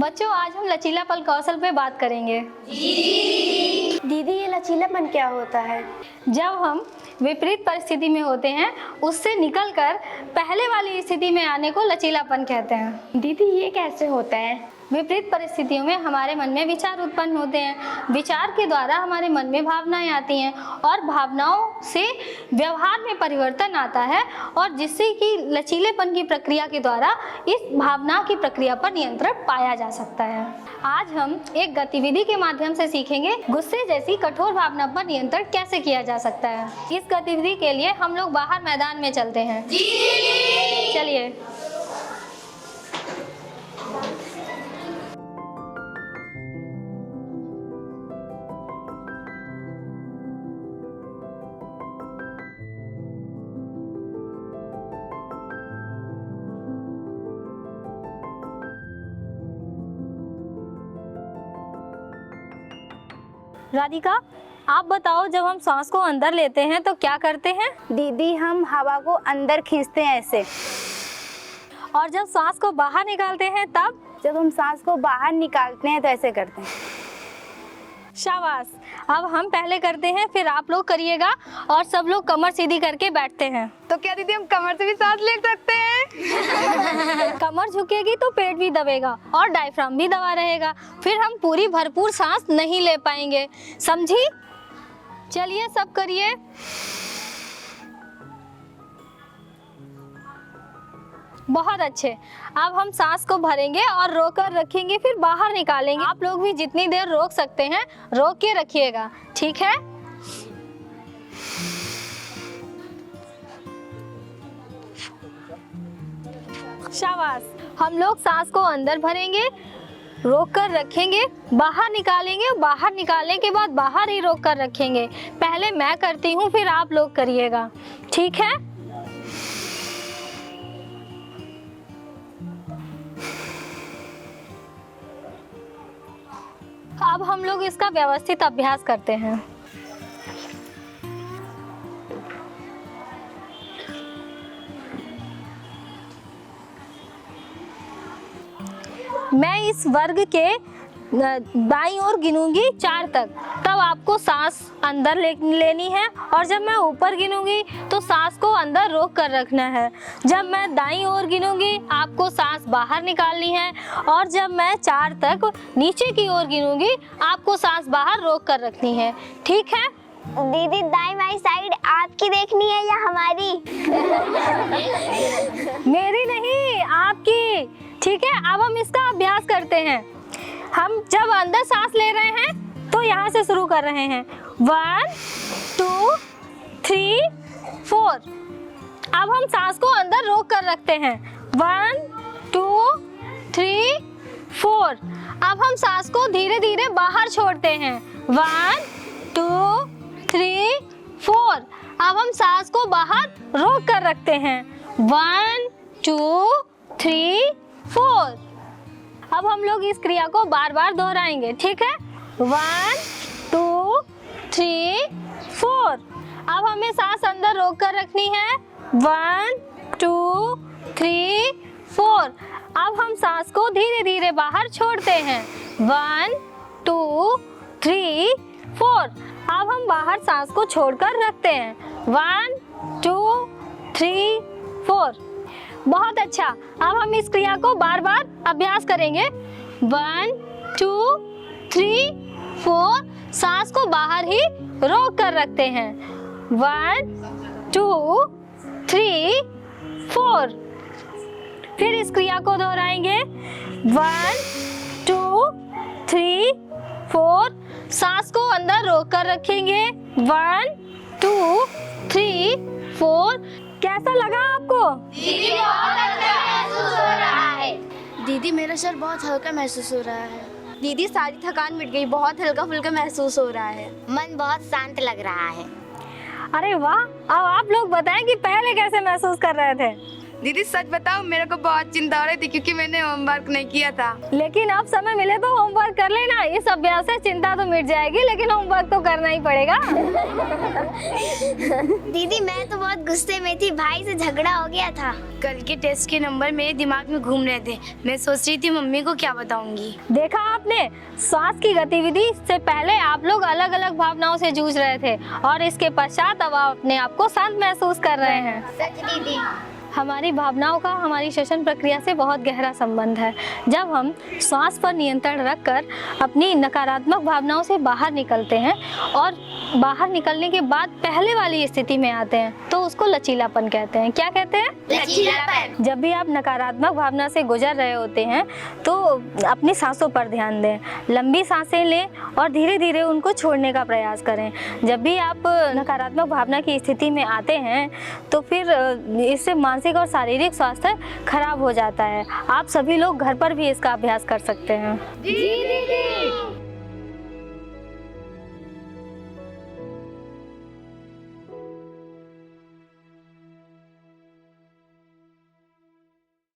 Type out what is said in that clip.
बच्चों, आज हम लचीलापन कौशल पे बात करेंगे। दीदी ये लचीलापन क्या होता है? जब हम विपरीत परिस्थिति में होते हैं उससे निकलकर पहले वाली स्थिति में आने को लचीलापन कहते हैं। दीदी ये कैसे होता है? विपरीत परिस्थितियों में हमारे मन में विचार उत्पन्न होते हैं। विचार के द्वारा हमारे मन में भावनाएं आती हैं और भावनाओं से व्यवहार में परिवर्तन आता है, और जिससे कि लचीलेपन की प्रक्रिया के द्वारा इस भावना की प्रक्रिया पर नियंत्रण पाया जा सकता है। आज हम एक गतिविधि के माध्यम से सीखेंगे गुस्से जैसी कठोर भावना पर नियंत्रण कैसे किया जा सकता है। इस गतिविधि के लिए हम लोग बाहर मैदान में चलते हैं। चलिए। राधिका, आप बताओ, जब हम सांस को अंदर लेते हैं तो क्या करते हैं? दीदी हम हवा को अंदर खींचते हैं ऐसे। और जब सांस को बाहर निकालते हैं तब? जब हम सांस को बाहर निकालते हैं तो ऐसे करते हैं। शाबाश। अब हम पहले करते हैं, फिर आप लोग करिएगा, और सब लोग कमर सीधी करके बैठते हैं। तो क्या दीदी हम कमर से भी सांस ले सकते हैं? कमर झुकेगी तो पेट भी दबेगा और डायफ्राम भी दबा रहेगा, फिर हम पूरी भरपूर सांस नहीं ले पाएंगे। समझी? चलिए सब करिए। बहुत अच्छे। अब हम सांस को भरेंगे और रोक कर रखेंगे, फिर बाहर निकालेंगे। आप लोग भी जितनी देर रोक सकते हैं रोक के रखिएगा, ठीक है? शाबाश। हम लोग सांस को अंदर भरेंगे, रोक कर रखेंगे, बाहर निकालेंगे, बाहर निकालने के बाद बाहर ही रोक कर रखेंगे। पहले मैं करती हूँ, फिर आप लोग करिएगा, ठीक है? अब हम लोग इसका व्यवस्थित अभ्यास करते हैं। मैं इस वर्ग के बाईं ओर गिनूंगी 4 तक, तब आपको सांस अंदर लेनी है, और जब मैं ऊपर गिनूंगी तो सांस को अंदर रोक कर रखना है। जब मैं दाईं ओर गिनूंगी आपको सांस बाहर निकालनी है, और जब मैं 4 तक नीचे की ओर गिनूंगी आपको सांस बाहर रोक कर रखनी है, ठीक है? दीदी दाईं बाईं साइड आपकी देखनी है या हमारी? मेरी नहीं, आपकी, ठीक है? अब हम इसका अभ्यास करते हैं। हम जब अंदर सांस ले रहे हैं तो यहाँ से शुरू कर रहे हैं। 1 2 3 4। अब हम सांस को अंदर रोक कर रखते हैं। 1 2 3 4। अब हम सांस को धीरे धीरे बाहर छोड़ते हैं। 1 2 3 4। अब हम सांस को बाहर रोक कर रखते हैं। 1 2 3 4। अब हम लोग इस क्रिया को बार बार दोहराएंगे, ठीक है? 1 2 3 4। अब हमें सांस अंदर रोक कर रखनी है। 1 2 3 4। अब हम सांस को धीरे धीरे बाहर छोड़ते हैं। 1 2 3 4। अब हम बाहर सांस को छोड़कर रखते हैं। 1 2 3 4। बहुत अच्छा। अब हम इस क्रिया को बार बार अभ्यास करेंगे। 1 2 3 4। सांस को बाहर ही रोक कर रखते हैं। 1 2 3 4। फिर इस क्रिया को दोहराएंगे। 1 2 3 4। सांस को अंदर रोक कर रखेंगे। 1 2 3 4। कैसा लगा आपको? दीदी बहुत अच्छा महसूस हो रहा है। दीदी मेरा सर बहुत हल्का महसूस हो रहा है। दीदी सारी थकान मिट गई, बहुत हल्का फुल्का महसूस हो रहा है। मन बहुत शांत लग रहा है। अरे वाह। अब आप लोग बताएं कि पहले कैसे महसूस कर रहे थे? दीदी सच बताओ, मेरे को बहुत चिंता हो रही थी क्योंकि मैंने होमवर्क नहीं किया था। लेकिन अब समय मिले तो होमवर्क कर लेना। इस अभ्यास से चिंता तो मिट जाएगी, लेकिन होमवर्क तो करना ही पड़ेगा। दीदी मैं तो बहुत गुस्से में थी, भाई से झगड़ा हो गया था। कल के टेस्ट के नंबर मेरे दिमाग में घूम रहे थे। मैं सोच रही थी मम्मी को क्या बताऊंगी। देखा आपने, श्वास की गतिविधि से पहले आप लोग अलग अलग भावनाओं से जूझ रहे थे और इसके पश्चात अब आप अपने आप को शांत महसूस कर रहे हैं। सच दीदी। हमारी भावनाओं का हमारी श्वसन प्रक्रिया से बहुत गहरा संबंध है। जब हम श्वास पर नियंत्रण रखकर अपनी नकारात्मक भावनाओं से बाहर निकलते हैं और बाहर निकलने के बाद पहले वाली स्थिति में आते हैं तो उसको लचीलापन कहते हैं। क्या कहते हैं? लचीलापन। जब भी आप नकारात्मक भावना से गुजर रहे होते हैं तो अपनी सांसों पर ध्यान दें, लंबी सांसें लें और धीरे धीरे उनको छोड़ने का प्रयास करें। जब भी आप नकारात्मक भावना की स्थिति में आते हैं तो फिर इससे मानसिक और शारीरिक स्वास्थ्य खराब हो जाता है। आप सभी लोग घर पर भी इसका अभ्यास कर सकते हैं। जी दीदी।